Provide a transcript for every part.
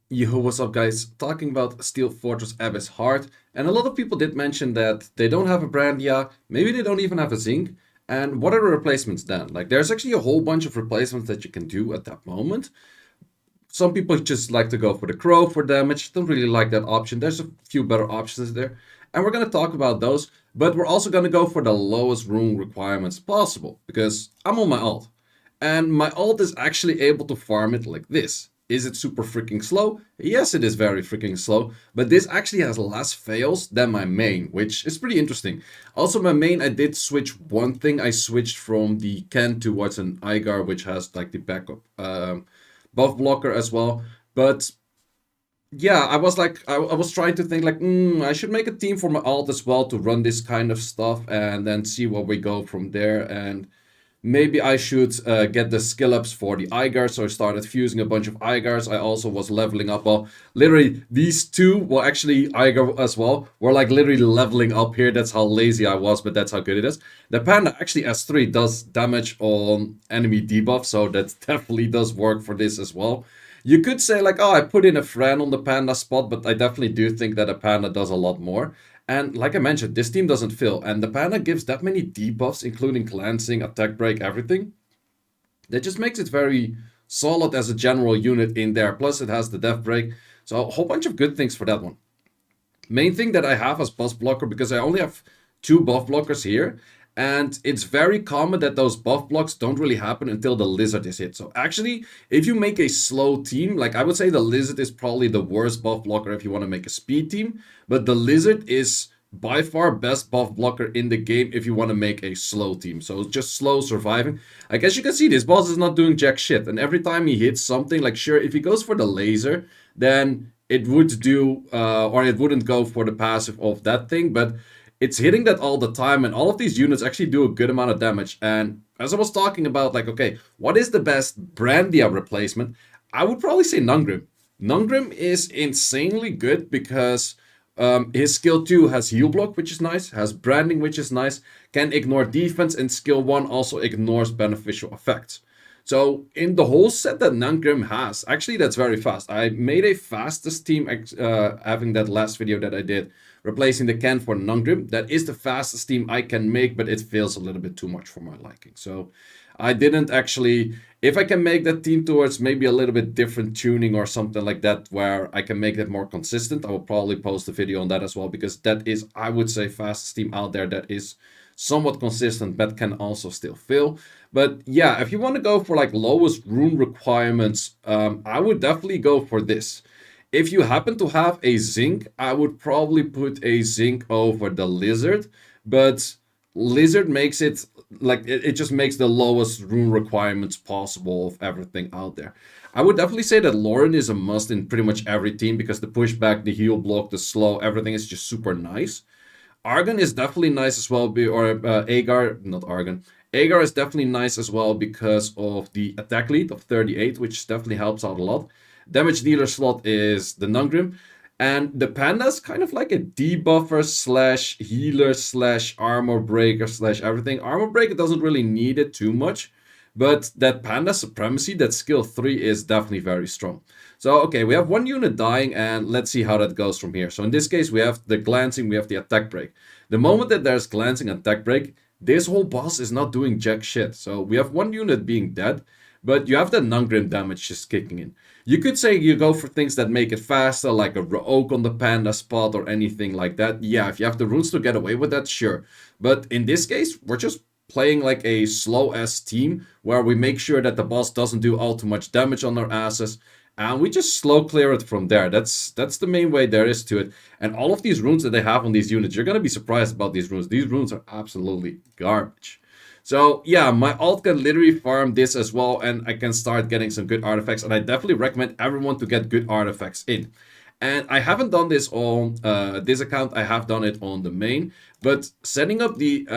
Yo, what's up, guys? Talking about Steel Fortress Abyss Heart, and a lot of people did mention that they don't have a Brandia, maybe they don't even have a Zinc. And what are the replacements then? Like, there's actually a whole bunch of replacements that you can do at that moment. Some people just like to go for the Crow for damage, don't really like that option. There's a few better options there, and we're gonna talk about those. But we're also gonna go for the lowest rune requirements possible because I'm on my ult. And my ult is actually able to farm it like this. Is it super freaking slow? Yes, it is very freaking slow, but this actually has less fails than my main, which is pretty interesting. Also, my main, I did switch one thing. I switched from the Ken towards an Igar, which has like the backup buff blocker as well. But yeah, I was like, I was trying to think like, I should make a team for my alt as well to run this kind of stuff and then see where we go from there. And maybe I should get the skill ups for the Igars, so I started fusing a bunch of Igars. I also was leveling up. Well, literally, these two, well, actually, Igar as well, were like literally leveling up here. That's how lazy I was, but that's how good it is. The Panda actually S3 does damage on enemy debuff, so that definitely does work for this as well. You could say like, oh, I put in a friend on the Panda spot, but I definitely do think that a Panda does a lot more. And like I mentioned, this team doesn't fill, and the Panda gives that many debuffs, including cleansing, attack break, everything. That just makes it very solid as a general unit in there. Plus, it has the death break, so a whole bunch of good things for that one. Main thing that I have as buff blocker, because I only have two buff blockers here, and it's very common that those buff blocks don't really happen until the lizard is hit. So actually, if you make a slow team, like I would say the lizard is probably the worst buff blocker if you want to make a speed team, but the lizard is by far best buff blocker in the game if you want to make a slow team. So just slow surviving. I guess you can see this boss is not doing jack shit, and every time he hits something, like sure, if he goes for the laser, then it would do, or it wouldn't go for the passive of that thing, but it's hitting that all the time, and all of these units actually do a good amount of damage. And as I was talking about, like, okay, what is the best Brandia replacement? I would probably say Nungrim. Nungrim is insanely good because his skill 2 has heal block, which is nice, has branding, which is nice, can ignore defense, and skill 1 also ignores beneficial effects. So in the whole set that Nungrim has, actually that's very fast. I made a fastest team having that last video that I did, replacing the Ken for Nungrim. That is the fastest team I can make, but it feels a little bit too much for my liking. So I didn't actually, if I can make that team towards maybe a little bit different tuning or something like that, where I can make that more consistent, I will probably post a video on that as well, because that is, I would say, fastest team out there that is somewhat consistent but can also still fail. But yeah, if you want to go for like lowest rune requirements, I would definitely go for this. If you happen to have a Zinc, I would probably put a Zinc over the Lizard, but Lizard makes it like it just makes the lowest rune requirements possible of everything out there. I would definitely say that Lauren is a must in pretty much every team because the pushback, the heal block, the slow, everything is just super nice. Argon is definitely nice as well, or Agar, not Argon. Agar is definitely nice as well because of the attack lead of 38, which definitely helps out a lot. Damage dealer slot is the Nungrim. And the Panda's kind of like a debuffer slash healer slash armor breaker slash everything. Armor breaker doesn't really need it too much, but that Panda Supremacy, that skill 3 is definitely very strong. So, okay, we have one unit dying, and let's see how that goes from here. So in this case, we have the glancing, we have the attack break. The moment that there's glancing and attack break, this whole boss is not doing jack shit. So we have one unit being dead, but you have the Nungrim damage just kicking in. You could say you go for things that make it faster, like a Rook on the Panda spot or anything like that. Yeah, if you have the runes to get away with that, sure. But in this case, we're just playing like a slow ass team where we make sure that the boss doesn't do all too much damage on our asses, and we just slow clear it from there. That's the main way there is to it. And all of these runes that they have on these units, you're gonna be surprised about these runes. These runes are absolutely garbage. So yeah, my alt can literally farm this as well, and I can start getting some good artifacts. And I definitely recommend everyone to get good artifacts in. And I haven't done this on this account. I have done it on the main. But setting up the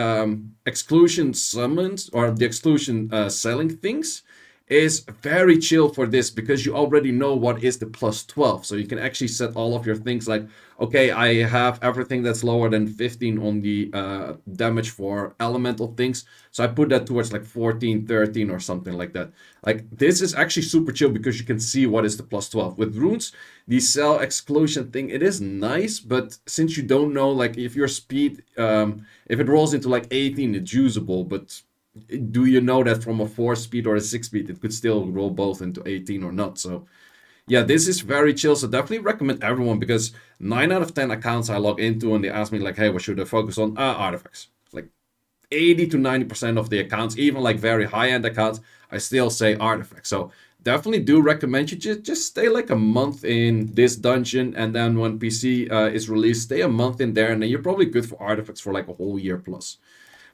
exclusion summons or the exclusion selling things is very chill for this because you already know what is the plus 12. So you can actually set all of your things like, okay, I have everything that's lower than 15 on the damage for elemental things. So I put that towards like 14, 13 or something like that. Like this is actually super chill because you can see what is the plus 12. With runes, the cell exclusion thing, it is nice, but since you don't know, like if your speed, if it rolls into like 18, it's usable, but do you know that from a 4 speed or a 6 speed it could still roll both into 18 or not? So yeah, this is very chill. So definitely recommend everyone because 9 out of 10 accounts I log into and they ask me like, hey, what should I focus on? Artifacts. Like 80 to 90% of the accounts, even like very high-end accounts, I still say artifacts. So definitely do recommend you just stay like a month in this dungeon, and then when PC is released, stay a month in there, and then you're probably good for artifacts for like a whole year plus.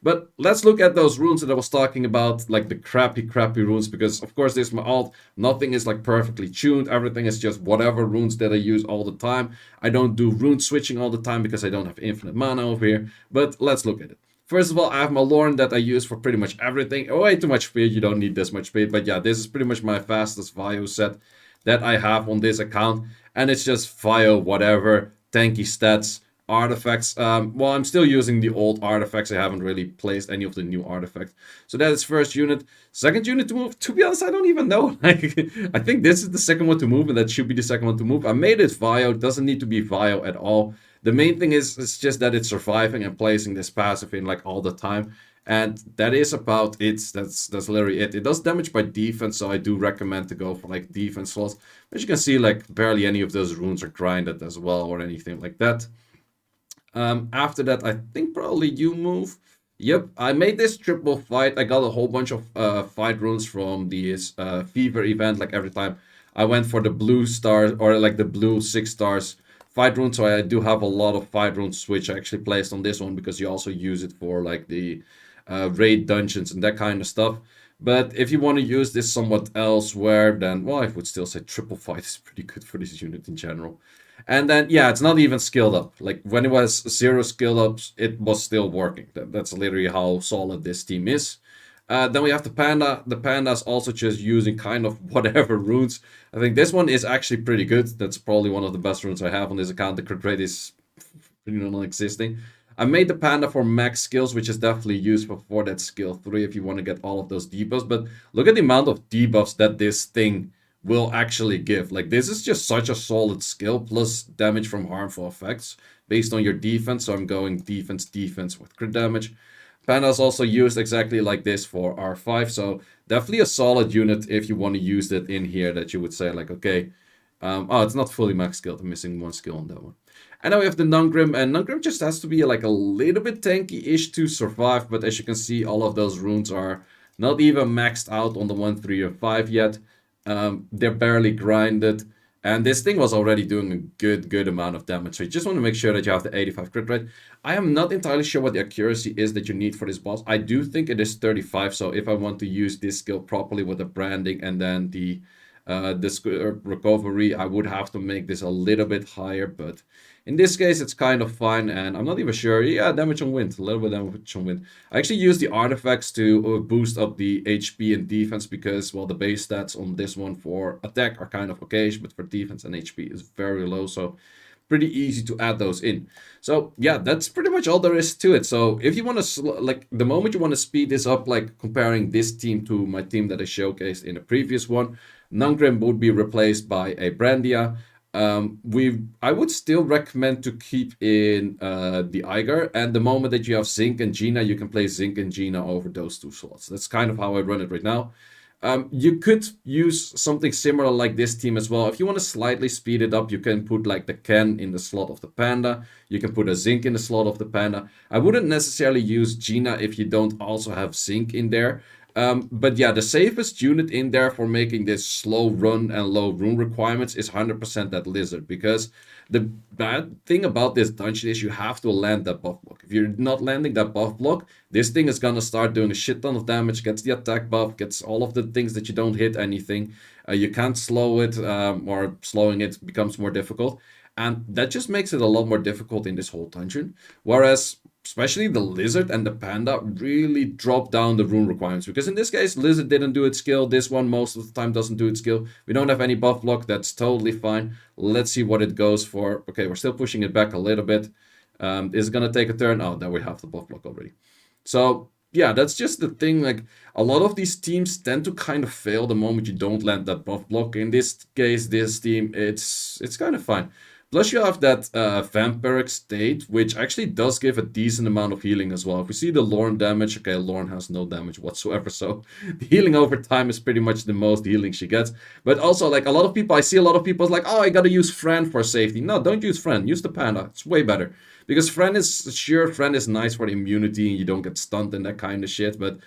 But let's look at those runes that I was talking about, like the crappy runes, because of course this is my alt. Nothing is like perfectly tuned. Everything is just whatever runes that I use all the time. I don't do rune switching all the time because I don't have infinite mana over here. But let's look at it. First of all, I have my Lorne that I use for pretty much everything. Way too much speed, you don't need this much speed. But yeah, this is pretty much my fastest Vio set that I have on this account. And it's just Vio, whatever, tanky stats, artifacts. Well, I'm still using the old artifacts. I haven't really placed any of the new artifacts. So that is first unit. Second unit to move, to be honest, I don't even know. Like, I think this is the second one to move, and that should be the second one to move. I made it Vio. It doesn't need to be Vio at all. The main thing is it's just that it's surviving and placing this passive in like all the time. And that is about it. That's literally it. It does damage by defense, so I do recommend to go for like defense slots. As you can see, like barely any of those runes are grinded as well or anything like that. After that, I think probably you move. Yep, I made this triple fight. I got a whole bunch of fight runes from this fever event. Like every time I went for the blue stars or like the blue 6 stars fight rune. So I do have a lot of fight runes which I actually placed on this one because you also use it for like the raid dungeons and that kind of stuff. But if you want to use this somewhat elsewhere, then, well, I would still say triple fight is pretty good for this unit in general. And then, yeah, it's not even skilled up. Like, when it was 0 skill ups, it was still working. That's literally how solid this team is. Then we have the Panda. The Panda's also just using kind of whatever runes. I think this one is actually pretty good. That's probably one of the best runes I have on this account. The crit rate is pretty non-existing. I made the Panda for max skills, which is definitely useful for that skill 3 if you want to get all of those debuffs. But look at the amount of debuffs that this thing will actually give. Like, this is just such a solid skill, plus damage from harmful effects based on your defense. So I'm going defense with crit damage. Panda's also used exactly like this for R5, so definitely a solid unit if you want to use that in here, that you would say like, okay, oh, it's not fully max skilled, I'm missing one skill on that one. And now we have the Nungrim, and Nungrim just has to be like a little bit tanky-ish to survive, but as you can see, all of those runes are not even maxed out on the 1, 3, or 5 yet. They're barely grinded. And this thing was already doing a good amount of damage. So you just want to make sure that you have the 85 crit rate. I am not entirely sure what the accuracy is that you need for this boss. I do think it is 35. So if I want to use this skill properly with the branding and then the recovery, I would have to make this a little bit higher. But in this case, it's kind of fine. And I'm not even sure. Yeah, damage on wind. A little bit damage on wind. I actually use the artifacts to boost up the HP and defense because, well, the base stats on this one for attack are kind of okay, but for defense and HP is very low. So pretty easy to add those in. So yeah, that's pretty much all there is to it. So if you want to, like, the moment you want to speed this up, like comparing this team to my team that I showcased in the previous one, Nungrim would be replaced by a Brandia. I would still recommend to keep in the Eiger, and the moment that you have Zinc and Gina, you can play Zinc and Gina over those 2 slots. That's kind of how I run it right now. You could use something similar like this team as well. If you want to slightly speed it up, you can put like the Ken in the slot of the Panda. You can put a Zinc in the slot of the Panda. I wouldn't necessarily use Gina if you don't also have Zinc in there. But yeah, the safest unit in there for making this slow run and low rune requirements is 100% that Lizard, because the bad thing about this dungeon is you have to land that buff block. If you're not landing that buff block, this thing is gonna start doing a shit ton of damage, gets the attack buff, gets all of the things that you don't hit anything. You can't slow it, or slowing it becomes more difficult. And that just makes it a lot more difficult in this whole dungeon. Whereas especially the Lizard and the Panda really drop down the rune requirements. Because in this case, Lizard didn't do its skill. This one most of the time doesn't do its skill. We don't have any buff block. That's totally fine. Let's see what it goes for. Okay, we're still pushing it back a little bit. Is it going to take a turn? Oh, there we have the buff block already. So yeah, that's just the thing. Like, a lot of these teams tend to kind of fail the moment you don't land that buff block. In this case, this team, it's kind of fine. Plus, you have that vampiric state, which actually does give a decent amount of healing as well. If we see the Lorne damage, okay, Lorne has no damage whatsoever, so the healing over time is pretty much the most healing she gets. But also, like, I see a lot of people like, oh, I gotta use Fran for safety. No, don't use Fran, use the Panda. It's way better. Because Fran is nice for immunity and you don't get stunned and that kind of shit, but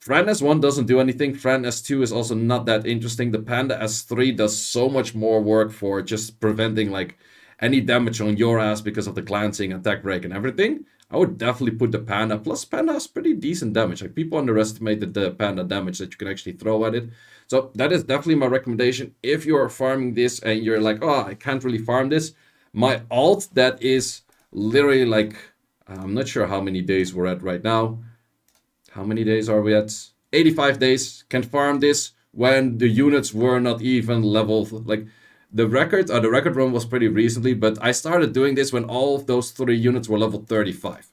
Fran S1 doesn't do anything. Fran S2 is also not that interesting. The Panda S3 does so much more work for just preventing like any damage on your ass because of the glancing, attack break, and everything. I would definitely put the Panda. Plus, Panda has pretty decent damage. Like, people underestimated the Panda damage that you can actually throw at it. So that is definitely my recommendation. If you're farming this and you're like, oh, I can't really farm this, my alt that is literally like, I'm not sure how many days we're at right now. How many days are we at? 85 days. Can farm this when the units were not even leveled. Like, the record run was pretty recently, but I started doing this when all of those 3 units were level 35.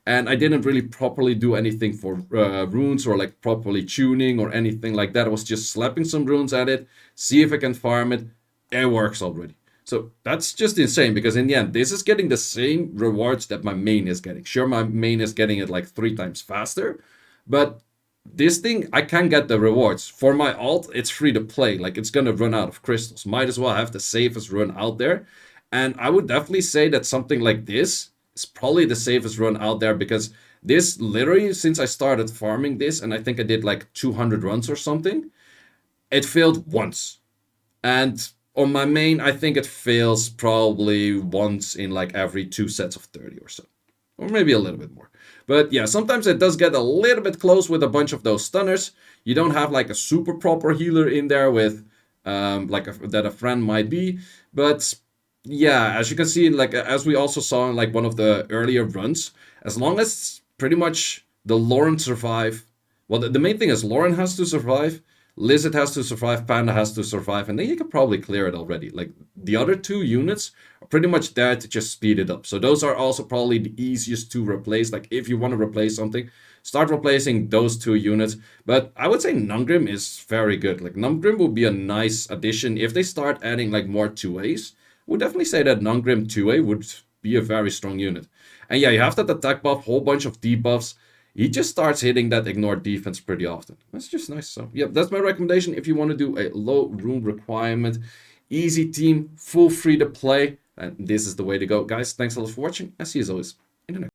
And I didn't really properly do anything for runes or like properly tuning or anything like that. I was just slapping some runes at it, see if I can farm it. It works already. So that's just insane, because in the end, this is getting the same rewards that my main is getting. Sure, my main is getting it like 3 times faster, but this thing, I can get the rewards. For my alt, it's free to play. Like, it's gonna run out of crystals. Might as well have the safest run out there. And I would definitely say that something like this is probably the safest run out there, because this literally, since I started farming this, and I think I did like 200 runs or something, it failed once. And on my main, I think it fails probably once in like every 2 sets of 30 or so. Or maybe a little bit more. But yeah, sometimes it does get a little bit close with a bunch of those stunners. You don't have like a super proper healer in there with that a friend might be. But yeah, as you can see, like as we also saw in like one of the earlier runs, as long as pretty much the Lauren survive, well, the main thing is Lauren has to survive, Lizard has to survive, Panda has to survive, and then you can probably clear it already. Like, the other 2 units are pretty much there to just speed it up. So those are also probably the easiest to replace. Like, if you want to replace something, start replacing those 2 units. But I would say Nungrim is very good. Like, Nungrim would be a nice addition. If they start adding like more 2As, I would definitely say that Nungrim 2A would be a very strong unit. And yeah, you have that attack buff, whole bunch of debuffs. He just starts hitting that ignored defense pretty often. That's just nice. So, yeah, that's my recommendation if you want to do a low rune requirement, easy team, full free to play. And this is the way to go. Guys, thanks a lot for watching. I see you as always in the next